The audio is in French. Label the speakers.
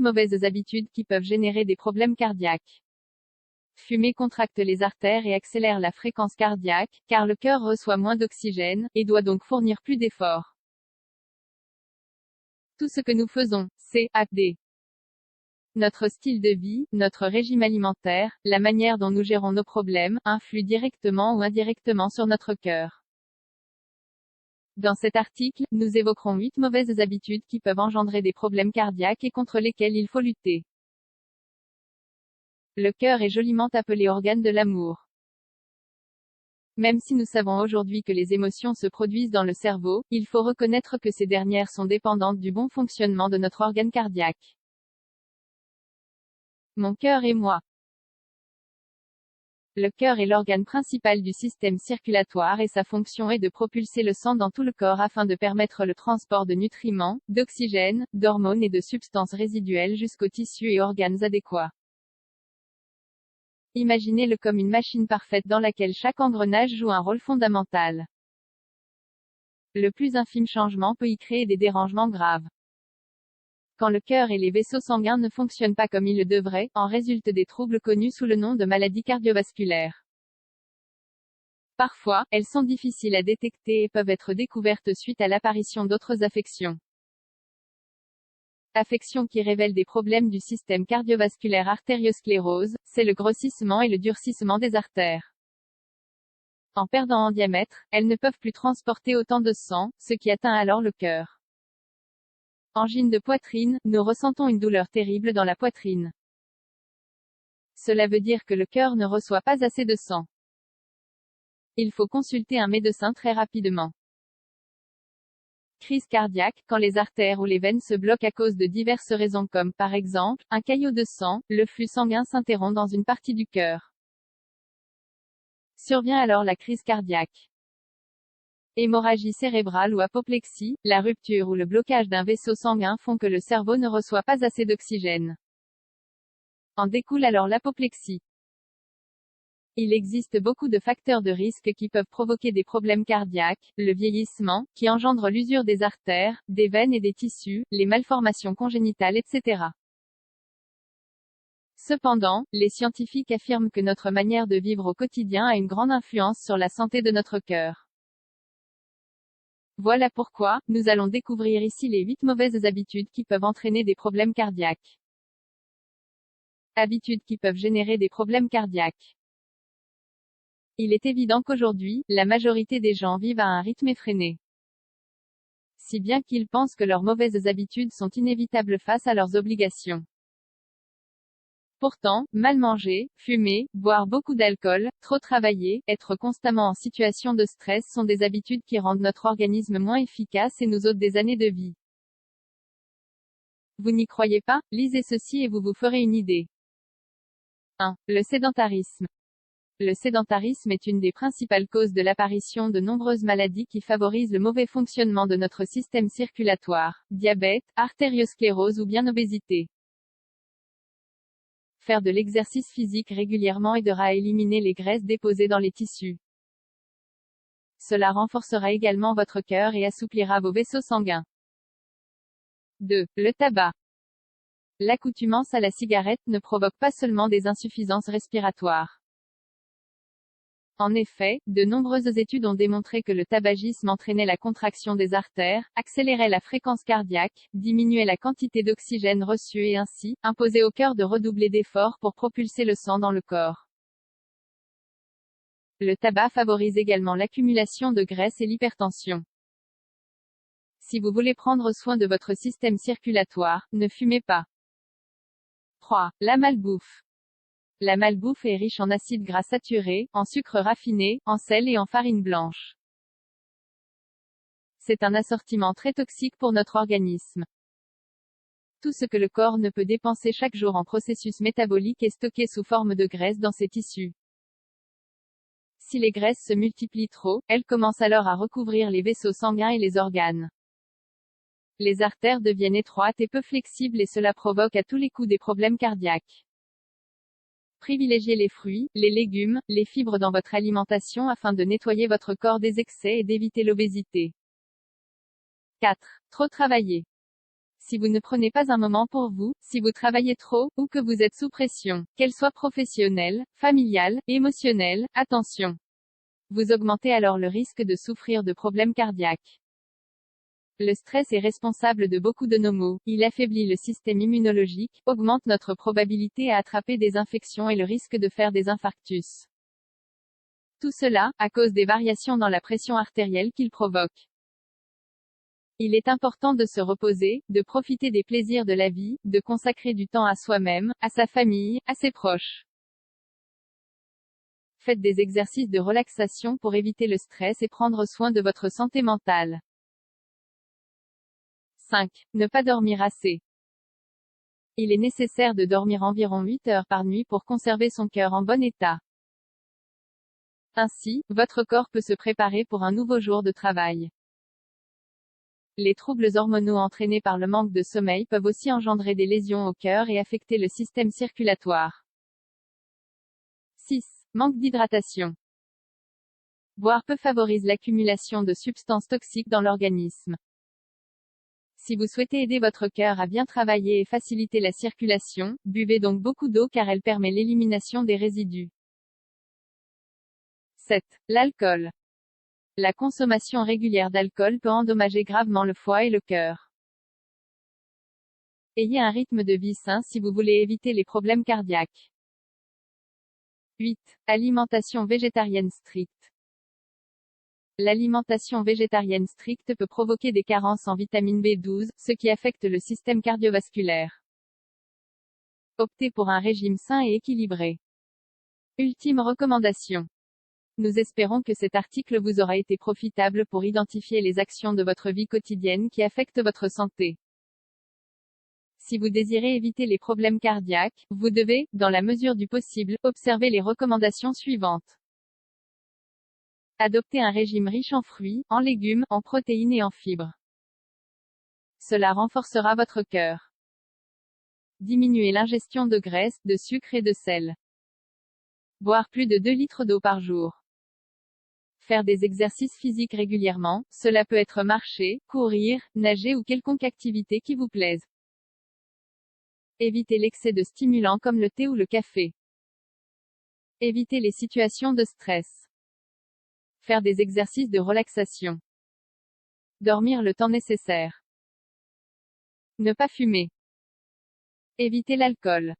Speaker 1: mauvaises habitudes qui peuvent générer des problèmes cardiaques. Fumer contracte les artères et accélère la fréquence cardiaque, car le cœur reçoit moins d'oxygène, et doit donc fournir plus d'efforts. Tout ce que nous faisons, c.a.d. Notre style de vie, notre régime alimentaire, la manière dont nous gérons nos problèmes, influent directement ou indirectement sur notre cœur. Dans cet article, nous évoquerons 8 mauvaises habitudes qui peuvent engendrer des problèmes cardiaques et contre lesquelles il faut lutter. Le cœur est joliment appelé organe de l'amour. Même si nous savons aujourd'hui que les émotions se produisent dans le cerveau, il faut reconnaître que ces dernières sont dépendantes du bon fonctionnement de notre organe cardiaque. Mon cœur et moi. Le cœur est l'organe principal du système circulatoire et sa fonction est de propulser le sang dans tout le corps afin de permettre le transport de nutriments, d'oxygène, d'hormones et de substances résiduelles jusqu'aux tissus et organes adéquats. Imaginez-le comme une machine parfaite dans laquelle chaque engrenage joue un rôle fondamental. Le plus infime changement peut y créer des dérangements graves. Quand le cœur et les vaisseaux sanguins ne fonctionnent pas comme ils le devraient, en résultent des troubles connus sous le nom de maladies cardiovasculaires. Parfois, elles sont difficiles à détecter et peuvent être découvertes suite à l'apparition d'autres affections. Affections qui révèlent des problèmes du système cardiovasculaire. Artériosclérose, c'est le grossissement et le durcissement des artères. En perdant en diamètre, elles ne peuvent plus transporter autant de sang, ce qui atteint alors le cœur. Angine de poitrine, nous ressentons une douleur terrible dans la poitrine. Cela veut dire que le cœur ne reçoit pas assez de sang. Il faut consulter un médecin très rapidement. Crise cardiaque, quand les artères ou les veines se bloquent à cause de diverses raisons comme, par exemple, un caillot de sang, le flux sanguin s'interrompt dans une partie du cœur. Survient alors la crise cardiaque. Hémorragie cérébrale ou apoplexie, la rupture ou le blocage d'un vaisseau sanguin font que le cerveau ne reçoit pas assez d'oxygène. En découle alors l'apoplexie. Il existe beaucoup de facteurs de risque qui peuvent provoquer des problèmes cardiaques, le vieillissement, qui engendre l'usure des artères, des veines et des tissus, les malformations congénitales etc. Cependant, les scientifiques affirment que notre manière de vivre au quotidien a une grande influence sur la santé de notre cœur. Voilà pourquoi, nous allons découvrir ici les 8 mauvaises habitudes qui peuvent entraîner des problèmes cardiaques. Habitudes qui peuvent générer des problèmes cardiaques. Il est évident qu'aujourd'hui, la majorité des gens vivent à un rythme effréné. Si bien qu'ils pensent que leurs mauvaises habitudes sont inévitables face à leurs obligations. Pourtant, mal manger, fumer, boire beaucoup d'alcool, trop travailler, être constamment en situation de stress sont des habitudes qui rendent notre organisme moins efficace et nous ôtent des années de vie. Vous n'y croyez pas? Lisez ceci et vous vous ferez une idée. 1. Le sédentarisme. Le sédentarisme est une des principales causes de l'apparition de nombreuses maladies qui favorisent le mauvais fonctionnement de notre système circulatoire, diabète, artériosclérose ou bien obésité. Faire de l'exercice physique régulièrement aidera à éliminer les graisses déposées dans les tissus. Cela renforcera également votre cœur et assouplira vos vaisseaux sanguins. 2. Le tabac. L'accoutumance à la cigarette ne provoque pas seulement des insuffisances respiratoires. En effet, de nombreuses études ont démontré que le tabagisme entraînait la contraction des artères, accélérait la fréquence cardiaque, diminuait la quantité d'oxygène reçue et ainsi, imposait au cœur de redoubler d'efforts pour propulser le sang dans le corps. Le tabac favorise également l'accumulation de graisse et l'hypertension. Si vous voulez prendre soin de votre système circulatoire, ne fumez pas. 3. La malbouffe. La malbouffe est riche en acides gras saturés, en sucre raffiné, en sel et en farine blanche. C'est un assortiment très toxique pour notre organisme. Tout ce que le corps ne peut dépenser chaque jour en processus métabolique est stocké sous forme de graisse dans ses tissus. Si les graisses se multiplient trop, elles commencent alors à recouvrir les vaisseaux sanguins et les organes. Les artères deviennent étroites et peu flexibles et cela provoque à tous les coups des problèmes cardiaques. Privilégiez les fruits, les légumes, les fibres dans votre alimentation afin de nettoyer votre corps des excès et d'éviter l'obésité. 4. Trop travailler. Si vous ne prenez pas un moment pour vous, si vous travaillez trop, ou que vous êtes sous pression, qu'elle soit professionnelle, familiale, émotionnelle, attention. Vous augmentez alors le risque de souffrir de problèmes cardiaques. Le stress est responsable de beaucoup de nos maux. Il affaiblit le système immunologique, augmente notre probabilité à attraper des infections et le risque de faire des infarctus. Tout cela, à cause des variations dans la pression artérielle qu'il provoque. Il est important de se reposer, de profiter des plaisirs de la vie, de consacrer du temps à soi-même, à sa famille, à ses proches. Faites des exercices de relaxation pour éviter le stress et prendre soin de votre santé mentale. 5. Ne pas dormir assez. Il est nécessaire de dormir environ 8 heures par nuit pour conserver son cœur en bon état. Ainsi, votre corps peut se préparer pour un nouveau jour de travail. Les troubles hormonaux entraînés par le manque de sommeil peuvent aussi engendrer des lésions au cœur et affecter le système circulatoire. 6. Manque d'hydratation. Boire peu favorise l'accumulation de substances toxiques dans l'organisme. Si vous souhaitez aider votre cœur à bien travailler et faciliter la circulation, buvez donc beaucoup d'eau car elle permet l'élimination des résidus. 7. L'alcool. La consommation régulière d'alcool peut endommager gravement le foie et le cœur. Ayez un rythme de vie sain si vous voulez éviter les problèmes cardiaques. 8. Alimentation végétarienne stricte. L'alimentation végétarienne stricte peut provoquer des carences en vitamine B12, ce qui affecte le système cardiovasculaire. Optez pour un régime sain et équilibré. Ultime recommandation. Nous espérons que cet article vous aura été profitable pour identifier les actions de votre vie quotidienne qui affectent votre santé. Si vous désirez éviter les problèmes cardiaques, vous devez, dans la mesure du possible, observer les recommandations suivantes. Adoptez un régime riche en fruits, en légumes, en protéines et en fibres. Cela renforcera votre cœur. Diminuez l'ingestion de graisse, de sucre et de sel. Boire plus de 2 litres d'eau par jour. Faire des exercices physiques régulièrement, cela peut être marcher, courir, nager ou quelconque activité qui vous plaise. Évitez l'excès de stimulants comme le thé ou le café. Évitez les situations de stress. Faire des exercices de relaxation. Dormir le temps nécessaire. Ne pas fumer. Évitez l'alcool.